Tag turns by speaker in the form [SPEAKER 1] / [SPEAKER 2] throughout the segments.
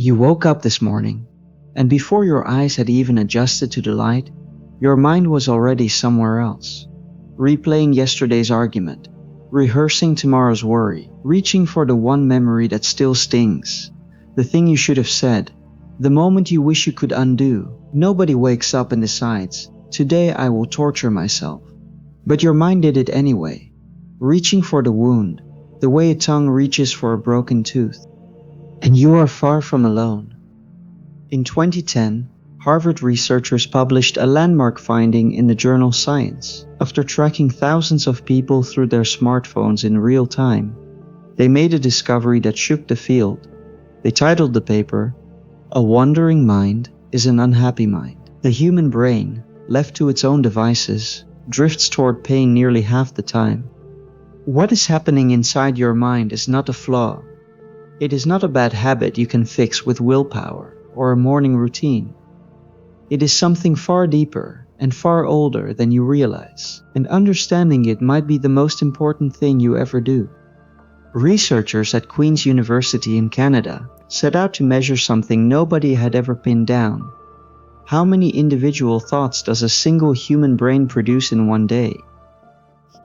[SPEAKER 1] You woke up this morning, and before your eyes had even adjusted to the light, your mind was already somewhere else, replaying yesterday's argument, rehearsing tomorrow's worry, reaching for the one memory that still stings, the thing you should have said, the moment you wish you could undo. Nobody wakes up and decides, "Today I will torture myself." But your mind did it anyway, reaching for the wound, the way a tongue reaches for a broken tooth. And you are far from alone. In 2010, Harvard researchers published a landmark finding in the journal Science. After tracking thousands of people through their smartphones in real time, they made a discovery that shook the field. They titled the paper, "A Wandering Mind is an Unhappy Mind." The human brain, left to its own devices, drifts toward pain nearly half the time. What is happening inside your mind is not a flaw. It is not a bad habit you can fix with willpower or a morning routine. It is something far deeper and far older than you realize, and understanding it might be the most important thing you ever do. Researchers at Queen's University in Canada set out to measure something nobody had ever pinned down. How many individual thoughts does a single human brain produce in one day?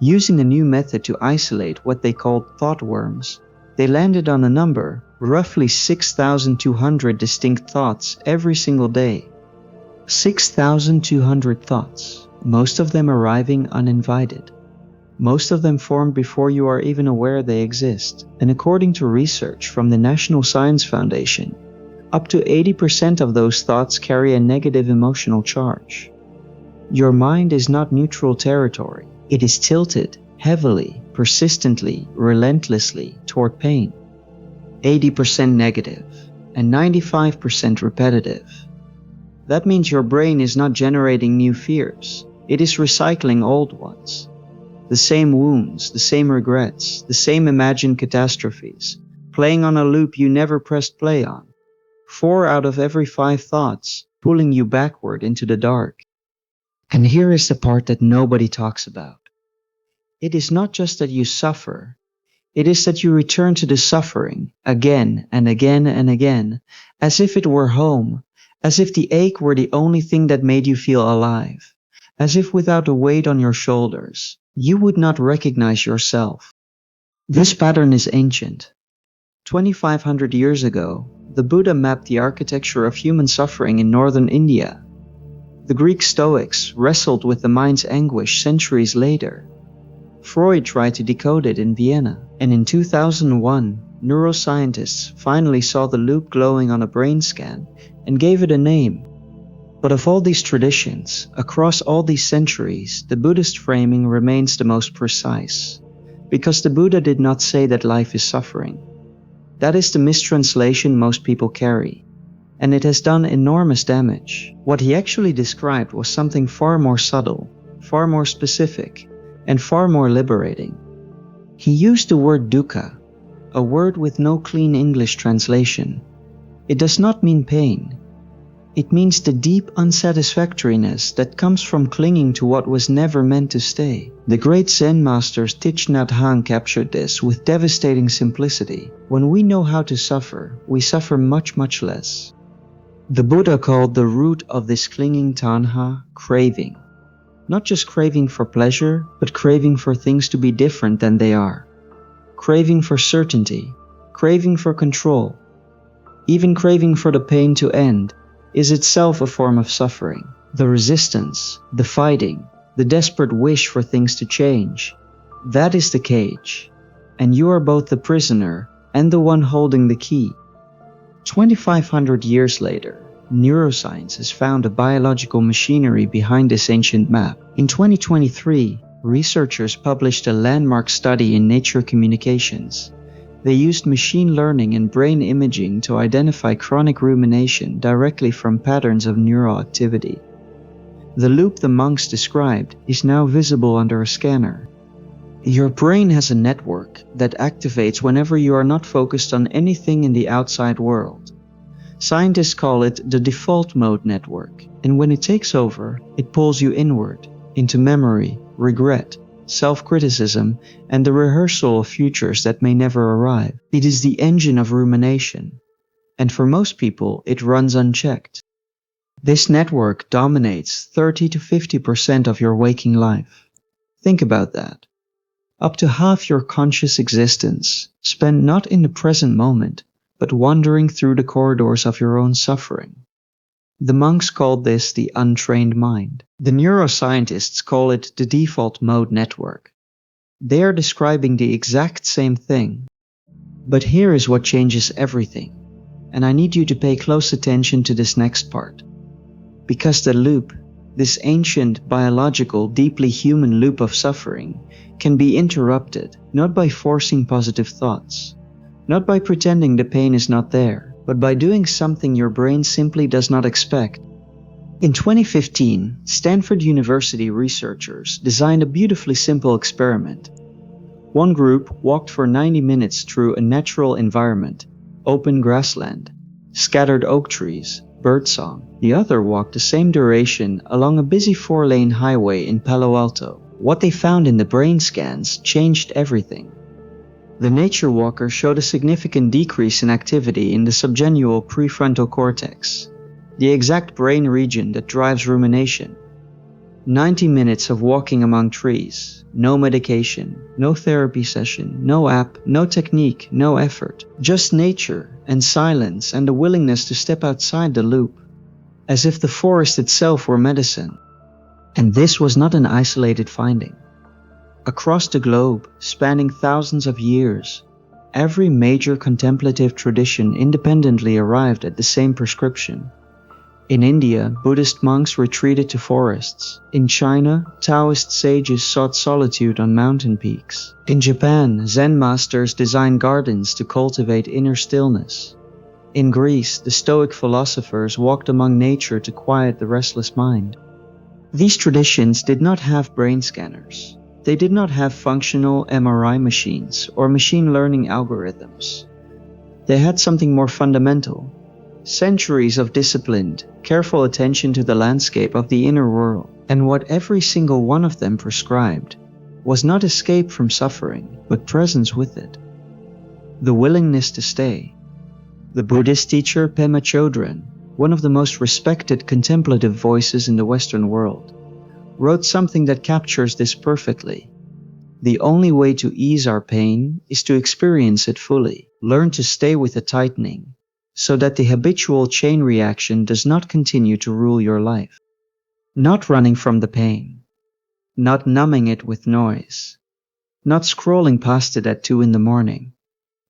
[SPEAKER 1] Using a new method to isolate what they called thought worms, they landed on a number, roughly 6,200 distinct thoughts every single day. 6,200 thoughts, most of them arriving uninvited. Most of them formed before you are even aware they exist. And according to research from the National Science Foundation, up to 80% of those thoughts carry a negative emotional charge. Your mind is not neutral territory. It is tilted heavily, persistently, relentlessly toward pain. 80% negative and 95% repetitive. That means your brain is not generating new fears. It is recycling old ones. The same wounds, the same regrets, the same imagined catastrophes, playing on a loop you never pressed play on. 4 out of every 5 thoughts, pulling you backward into the dark. And here is the part that nobody talks about. It is not just that you suffer. It is that you return to the suffering again and again and again, as if it were home, as if the ache were the only thing that made you feel alive, as if without a weight on your shoulders, you would not recognize yourself. This pattern is ancient. 2,500 years ago, the Buddha mapped the architecture of human suffering in northern India. The Greek Stoics wrestled with the mind's anguish centuries later. Freud tried to decode it in Vienna, and in 2001, neuroscientists finally saw the loop glowing on a brain scan and gave it a name. But of all these traditions, across all these centuries, the Buddhist framing remains the most precise, because the Buddha did not say that life is suffering. That is the mistranslation most people carry, and it has done enormous damage. What he actually described was something far more subtle, far more specific, and far more liberating. He used the word dukkha, a word with no clean English translation. It does not mean pain. It means the deep unsatisfactoriness that comes from clinging to what was never meant to stay. The great Zen masters Thich Nhat Hanh captured this with devastating simplicity. When we know how to suffer, we suffer much, much less. The Buddha called the root of this clinging tanha craving. Not just craving for pleasure, but craving for things to be different than they are. Craving for certainty, craving for control, even craving for the pain to end, is itself a form of suffering. The resistance, the fighting, the desperate wish for things to change, that is the cage. And you are both the prisoner and the one holding the key. 2,500 years later, neuroscience has found a biological machinery behind this ancient map. In 2023, researchers published a landmark study in Nature Communications. They used machine learning and brain imaging to identify chronic rumination directly from patterns of neural activity. The loop the monks described is now visible under a scanner. Your brain has a network that activates whenever you are not focused on anything in the outside world. Scientists call it the default mode network, and when it takes over, it pulls you inward, into memory, regret, self-criticism, and the rehearsal of futures that may never arrive. It is the engine of rumination. and for most people, it runs unchecked. This network dominates 30 to 50% of your waking life. Think about that. Up to half your conscious existence spent not in the present moment, but wandering through the corridors of your own suffering. The monks called this the untrained mind. The neuroscientists call it the default mode network. They are describing the exact same thing. But here is what changes everything, and I need you to pay close attention to this next part. Because the loop, this ancient, biological, deeply human loop of suffering, can be interrupted not by forcing positive thoughts, not by pretending the pain is not there, but by doing something your brain simply does not expect. In 2015, Stanford University researchers designed a beautifully simple experiment. One group walked for 90 minutes through a natural environment, open grassland, scattered oak trees, birdsong. The other walked the same duration along a busy 4-lane highway in Palo Alto. What they found in the brain scans changed everything. The nature walker showed a significant decrease in activity in the subgenual prefrontal cortex, the exact brain region that drives rumination. 90 minutes of walking among trees, no medication, no therapy session, no app, no technique, no effort, just nature and silence and the willingness to step outside the loop, as if the forest itself were medicine. And this was not an isolated finding. Across the globe, spanning thousands of years, every major contemplative tradition independently arrived at the same prescription. In India, Buddhist monks retreated to forests. In China, Taoist sages sought solitude on mountain peaks. In Japan, Zen masters designed gardens to cultivate inner stillness. In Greece, the Stoic philosophers walked among nature to quiet the restless mind. These traditions did not have brain scanners. They did not have functional MRI machines or machine learning algorithms. They had something more fundamental. Centuries of disciplined, careful attention to the landscape of the inner world. And what every single one of them prescribed was not escape from suffering, but presence with it. The willingness to stay. The Buddhist teacher Pema Chodron, one of the most respected contemplative voices in the Western world, wrote something that captures this perfectly. The only way to ease our pain is to experience it fully. Learn to stay with the tightening, so that the habitual chain reaction does not continue to rule your life. Not running from the pain, not numbing it with noise, not scrolling past it at 2 in the morning,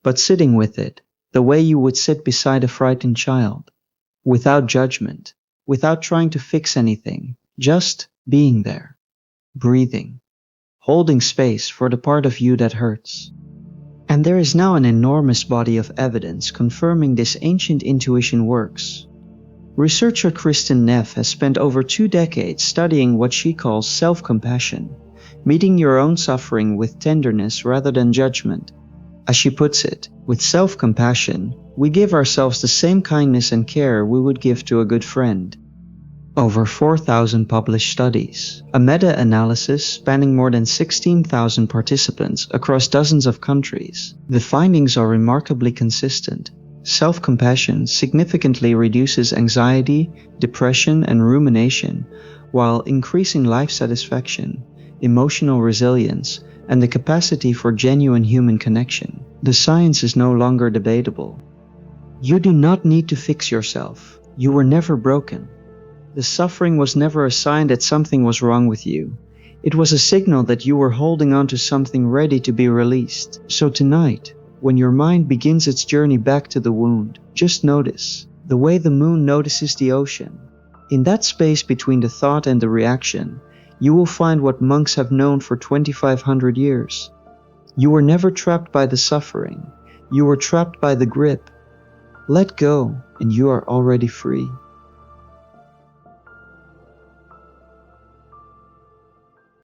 [SPEAKER 1] but sitting with it the way you would sit beside a frightened child, without judgment, without trying to fix anything, just being there, breathing, holding space for the part of you that hurts. And there is now an enormous body of evidence confirming this ancient intuition works. Researcher Kristin Neff has spent over 2 decades studying what she calls self-compassion, meeting your own suffering with tenderness rather than judgment. As she puts it, with self-compassion, we give ourselves the same kindness and care we would give to a good friend. Over 4,000 published studies, a meta-analysis spanning more than 16,000 participants across dozens of countries. The findings are remarkably consistent. Self-compassion significantly reduces anxiety, depression, and rumination, while increasing life satisfaction, emotional resilience, and the capacity for genuine human connection. The science is no longer debatable. You do not need to fix yourself. You were never broken. The suffering was never a sign that something was wrong with you. It was a signal that you were holding on to something ready to be released. So tonight, when your mind begins its journey back to the wound, just notice the way the moon notices the ocean. In that space between the thought and the reaction, you will find what monks have known for 2,500 years. You were never trapped by the suffering. You were trapped by the grip. Let go, and you are already free.